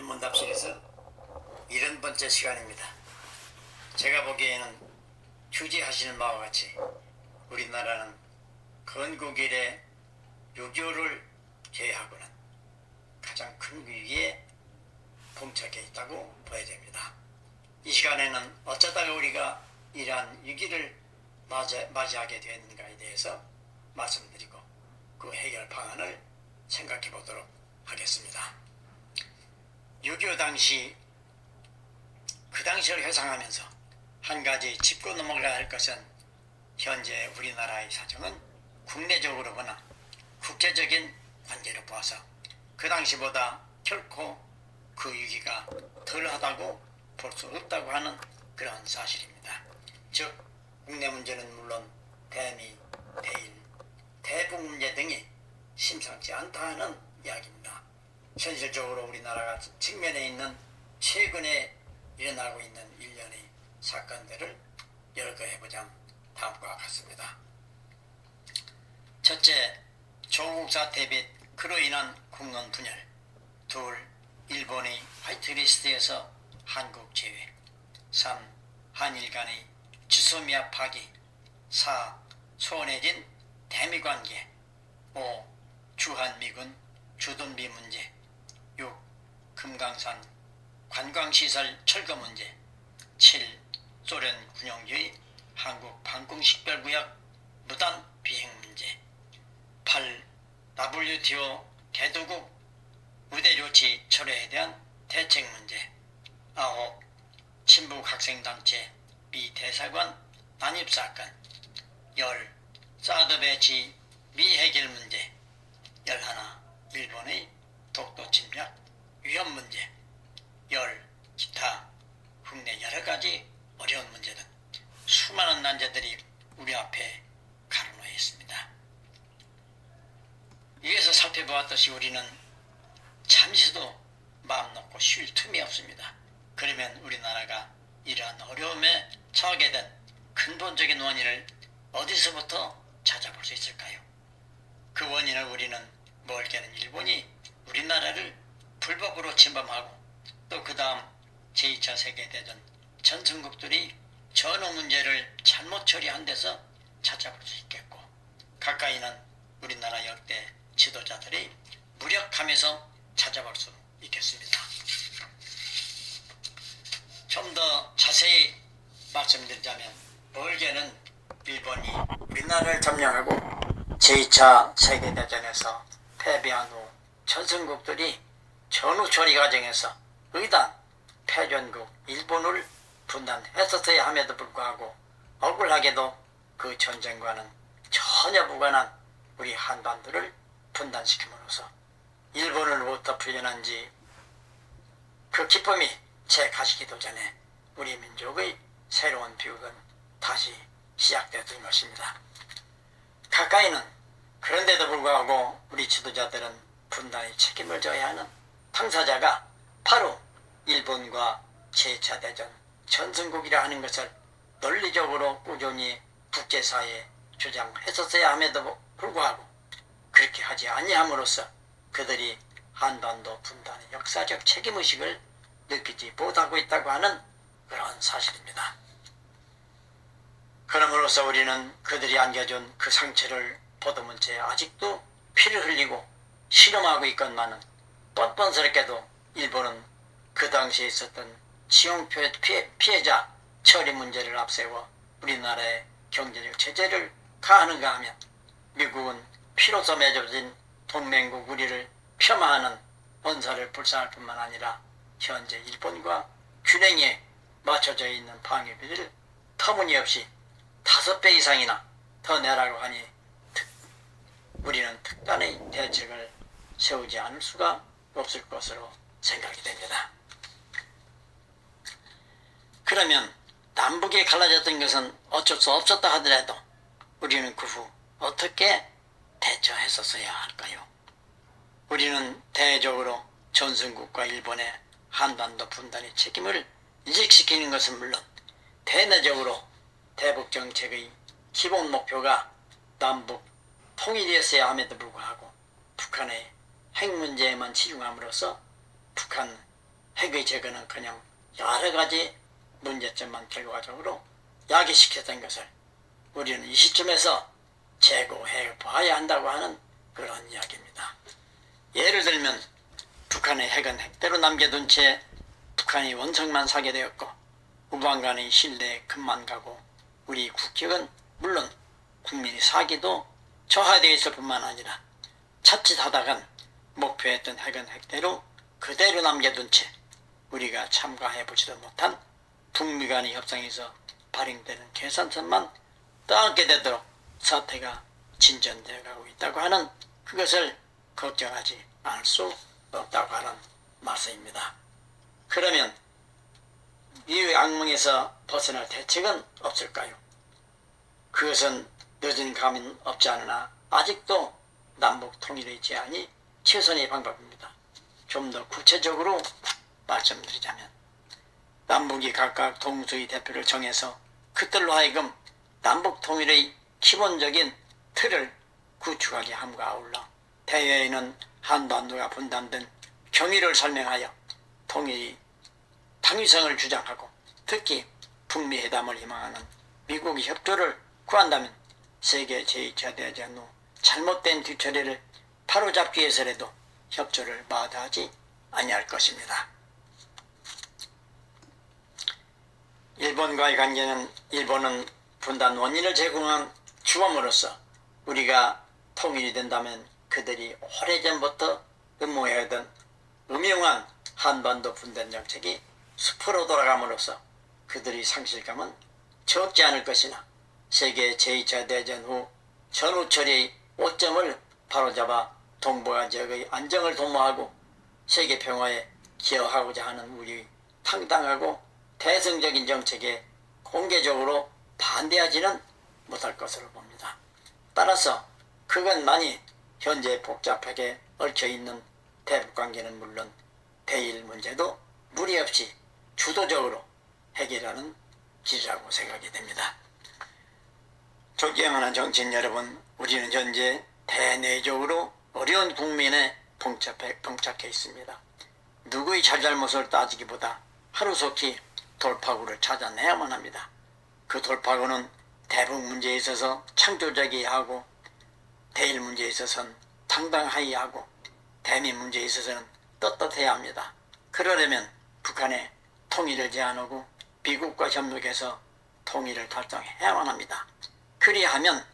일문답실에서 70번째 시간입니다. 제가 보기에는 휴지하시는 바와 같이 우리나라는 건국 이래 6.25를 제외하고는 가장 큰 위기에 봉착해 있다고 봐야 됩니다. 이 시간에는 어쩌다가 우리가 이러한 위기를 맞이하게 되었는가에 대해서 말씀드리고 그 해결 방안을 생각해 보도록 하겠습니다. 6.25 당시 그 당시를 회상하면서 한 가지 짚고 넘어가야 할 것은 현재 우리나라의 사정은 국내적으로 보나 국제적인 관계로 보아서 그 당시보다 결코 그 위기가 덜하다고 볼 수 없다고 하는 그런 사실입니다. 즉 국내 문제는 물론 대미, 대일, 대북 문제 등이 심상치 않다 하는 이야기입니다. 현실적으로 우리나라가 직면해 있는 최근에 일어나고 있는 일련의 사건들을 열거해보자면 다음과 같습니다. 첫째, 조국 사태 및 그로 인한 국론 분열. 둘, 일본의 화이트리스트에서 한국 제외. 3. 한일 간의 지소미아 파기. 4. 소원해진 대미관계. 5. 주한미군 주둔비 문제. 6. 금강산 관광시설 철거 문제. 7. 소련 군용기의 한국 방공식별구역 무단 비행 문제. 8. WTO 개도국 우대조치 철회에 대한 대책 문제. 9. 친북 학생단체 미 대사관 난입사건. 10. 사드 배치 미해결 문제. 11. 일본의 독도 침략 위험 문제. 10. 기타 국내 여러가지 어려운 문제 등 수많은 난제들이 우리 앞에 가로놓여 있습니다. 위에서 살펴보았듯이 우리는 잠시도 마음 놓고 쉴 틈이 없습니다. 그러면 우리나라가 이러한 어려움에 처하게 된 근본적인 원인을 어디서부터 찾아볼 수 있을까요? 그 원인을 우리는 멀게는 일본이 우리나라를 불법으로 침범하고 또 그 다음 제2차 세계대전 전선국들이 전후 문제를 잘못 처리한 데서 찾아볼 수 있겠고, 가까이는 우리나라 역대 지도자들이 무력함에서 찾아볼 수 있겠습니다. 좀 더 자세히 말씀드리자면, 멀게는 일본이 우리나라를 점령하고 제2차 세계대전에서 패배한 후 전선국들이 전후 처리 과정에서 의단 패전국 일본을 분단했었어야 함에도 불구하고 억울하게도 그 전쟁과는 전혀 무관한 우리 한반도를 분단시킴으로써 일본으로부터 풀려난지 그 기쁨이 채 가시기도 전에 우리 민족의 새로운 비극은 다시 시작되었던 것입니다. 가까이는 그런데도 불구하고 우리 지도자들은 분단의 책임을 져야 하는 당사자가 바로 일본과 제2차 대전 전선국이라 하는 것을 논리적으로 꾸준히 국제사회에 주장했었어야 함에도 불구하고 그렇게 하지 아니함으로써 그들이 한반도 분단의 역사적 책임의식을 느끼지 못하고 있다고 하는 그런 사실입니다. 그러므로써 우리는 그들이 안겨준 그 상처를 보듬은 채 아직도 피를 흘리고 실험하고 있건만은 뻔뻔스럽게도 일본은 그 당시에 있었던 징용 피해자 처리 문제를 앞세워 우리나라의 경제적 제재를 가하는가 하면 미국은 피로서 맺어진 동맹국 우리를 폄하하는 언사를 불쌍할 뿐만 아니라 현재 일본과 균형에 맞춰져 있는 방위비를 터무니없이 5배 이상이나 더 내라고 하니 우리는 특단의 대책을 세우지 않을 수가 없을 것으로 생각이 됩니다. 그러면 남북이 갈라졌던 것은 어쩔 수 없었다 하더라도 우리는 그 후 어떻게 대처했었어야 할까요? 우리는 대외적으로 전선국과 일본의 한반도 분단의 책임을 인식시키는 것은 물론 대내적으로 대북 정책의 기본 목표가 남북 통일이었어야 함에도 불구하고 북한의 핵 문제에만 치중함으로써 북한 핵의 제거는 그냥 여러 가지 문제점만 결과적으로 야기시켰던 것을 우리는 이 시점에서 재고해 봐야 한다고 하는 그런 이야기입니다. 예를 들면 북한의 핵은 핵대로 남겨둔 채 북한이 원성만 사게 되었고 우방 간의 신뢰에 금만 가고 우리 국격은 물론 국민이 사기도 저하되어 있을 뿐만 아니라 자칫하다간 목표했던 핵은 핵대로 그대로 남겨둔 채 우리가 참가해보지도 못한 북미 간의 협상에서 발행되는 계산선만 떠안게 되도록 사태가 진전되어 가고 있다고 하는 그것을 걱정하지 않을 수 없다고 하는 말씀입니다. 그러면 이 악몽에서 벗어날 대책은 없을까요? 그것은 늦은 감은 없지 않으나 아직도 남북 통일의 제안이 최선의 방법입니다. 좀 더 구체적으로 말씀드리자면 남북이 각각 동수의 대표를 정해서 그들로 하여금 남북 통일의 기본적인 틀을 구축하게 함과 아울러 대외에는 한반도가 분단된 경위를 설명하여 통일이 당위성을 주장하고 특히 북미 회담을 희망하는 미국의 협조를 구한다면 세계 제2차 대전 후 잘못된 뒤처리를 바로잡기 위해서라도 협조를 마다하지 아니할 것입니다. 일본과의 관계는 일본은 분단 원인을 제공한 주범으로서 우리가 통일이 된다면 그들이 오래전부터 음모해오던 음흉한 한반도 분단 정책이 숲으로 돌아감으로써 그들의 상실감은 적지 않을 것이나 세계 제2차 대전 후 전후 처리의 오점을 바로잡아 동북아 지역의 안정을 도모하고 세계 평화에 기여하고자 하는 우리의 당당하고 대승적인 정책에 공개적으로 반대하지는 못할 것으로 봅니다. 따라서 그것만이 현재 복잡하게 얽혀있는 대북관계는 물론 대일 문제도 무리 없이 주도적으로 해결하는 길이라고 생각이 됩니다. 존경하는 정치인 여러분, 우리는 현재 대내적으로 어려운 국면에 봉착해 있습니다. 누구의 잘잘못을 따지기보다 하루속히 돌파구를 찾아내야만 합니다. 그 돌파구는 대북 문제에 있어서 창조적이어야 하고 대일 문제에 있어서는 당당하여야 하고 대미 문제에 있어서는 떳떳해야 합니다. 그러려면 북한의 통일을 제안하고 미국과 협력해서 통일을 달성해야만 합니다. 그리하면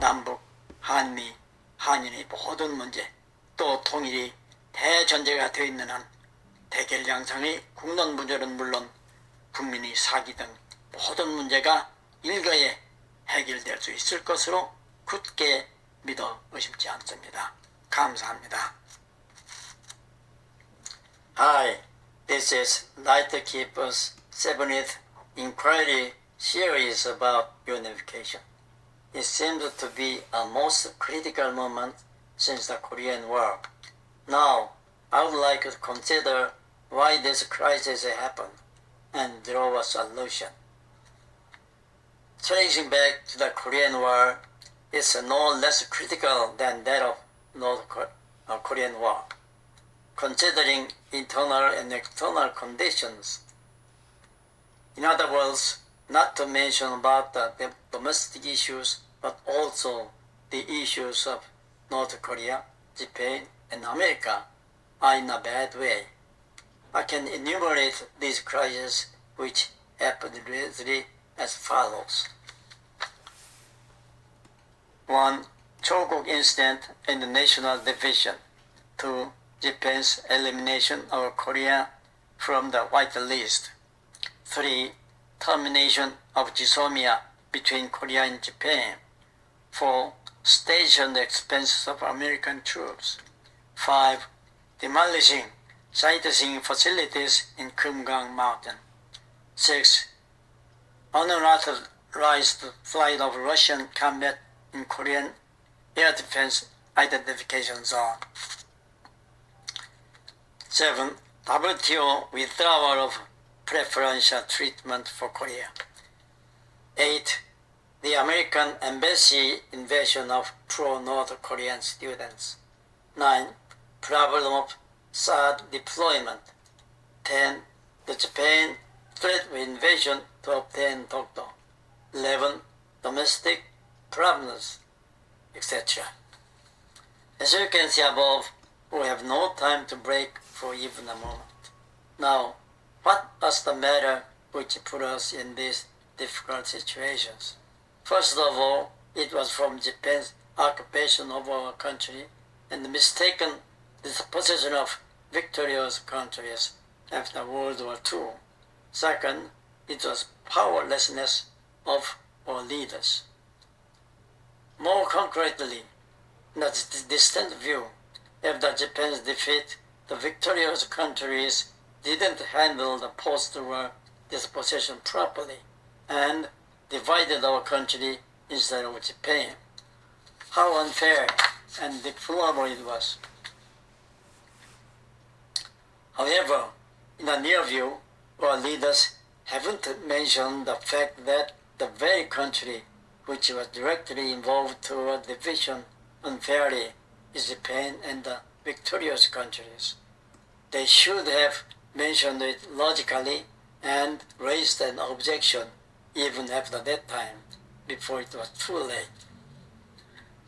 남북, 한미, 한인의 모든 문제 또 통일이 대전제가 되어 있는 한 대결 양상의 국론 문제는 물론 국민이 사기 등 모든 문제가 일거에 해결될 수 있을 것으로 굳게 믿어 의심치 않습니다. 감사합니다. Hi, this is Lightkeeper's 7th Inquiry series about unification. It seems to be a most critical moment since the Korean War. Now, I would like to consider why this crisis happened and draw a solution. Tracing back to the Korean War is no less critical than that of North Korean War, considering internal and external conditions. In other words, not to mention about the domestic issues, but also the issues of North Korea, Japan, and America are in a bad way. I can enumerate these crises which happened recently as follows. 1. Chogouk incident and the national division. 2. Japan's elimination of Korea from the white list. 3. Termination of Jisomia between Korea and Japan. 4. Station expenses of American troops. 5. Demolishing sightseeing facilities in Kumgang Mountain. 6. Unauthorized flight of Russian combat in Korean Air Defense Identification Zone. 7. WTO withdrawal of preferential treatment for Korea. 8. The American Embassy invasion of pro-North Korean students. 9. Problem of THAAD deployment. 10. The Japan threat with invasion to obtain Dokdo. 11. Domestic problems, etc. As you can see above, we have no time to break for even a moment. Now, what was the matter which put us in these difficult situations? First of all, it was from Japan's occupation of our country and the mistaken dispossession of victorious countries after World War II. Second, it was powerlessness of our leaders. More concretely, in a distant view, after Japan's defeat, the victorious countries didn't handle the post-war dispossession properly and divided our country instead of Japan. How unfair and deplorable it was. However, in a near view, our leaders haven't mentioned the fact that the very country which was directly involved toward division unfairly is Japan and the victorious countries. They should have mentioned it logically and raised an objection even after that time, before it was too late.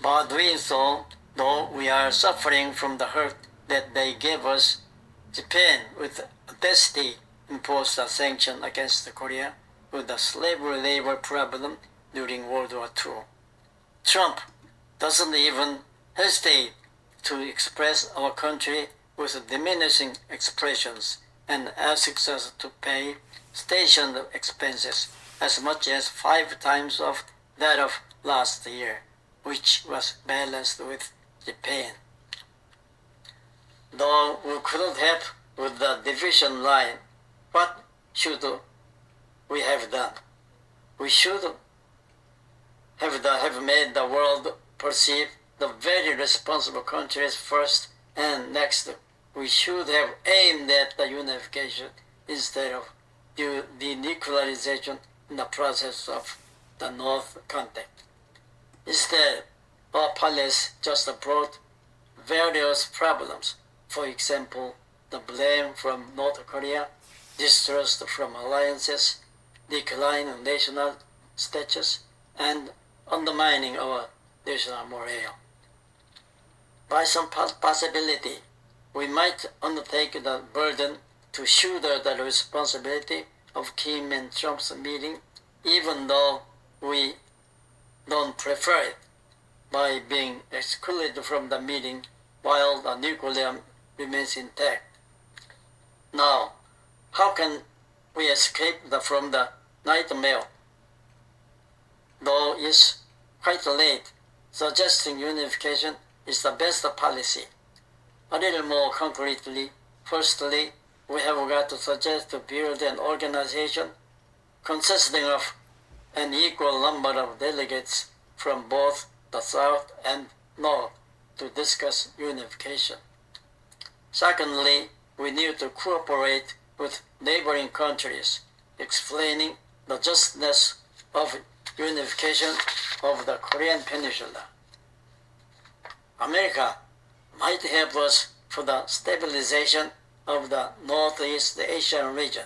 By doing so, though we are suffering from the hurt that they gave us, Japan with audacity imposed a sanction against Korea with the slavery labor problem during World War II. Trump doesn't even hesitate to express our country with diminishing expressions and asks us to pay station expenses as much as 5 times of that of last year, which was balanced with Japan. Though we couldn't help with the division line, what should we have done? We should have made the world perceive the very responsible countries first, and next we should have aimed at the unification instead of the denuclearization in the process of the North Contact. Instead, our policy just brought various problems. For example, the blame from North Korea, distrust from alliances, decline of national status, and undermining our national morale. By some possibility, we might undertake the burden to shoulder the responsibility of Kim and Trump's meeting, even though we don't prefer it, by being excluded from the meeting while the nuclear remains intact. Now, how can we escape from the nightmare? Though it's quite late, suggesting unification is the best policy. A little more concretely, firstly, we have got to suggest to build an organization consisting of an equal number of delegates from both the South and North to discuss unification. Secondly, we need to cooperate with neighboring countries, explaining the justness of unification of the Korean Peninsula. America might help us for the stabilization of the Northeast Asian region,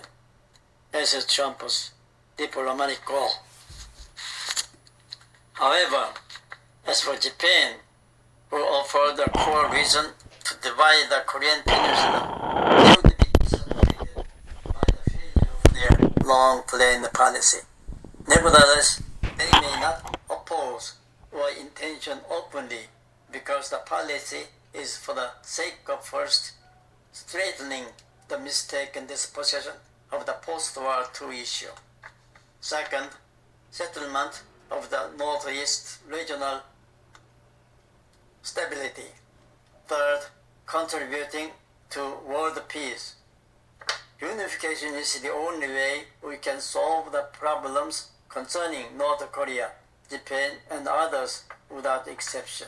as is Trump's diplomatic goal. However, as for Japan, who offered the core reason to divide the Korean Peninsula, they would be disappointed by the failure of their long-planned policy. Nevertheless, they may not oppose our intention openly because the policy is for the sake of first straightening the mistaken dispossession of the post-war II issue. Second, settlement of the Northeast regional stability. Third, contributing to world peace. Unification is the only way we can solve the problems concerning North Korea, Japan, and others without exception.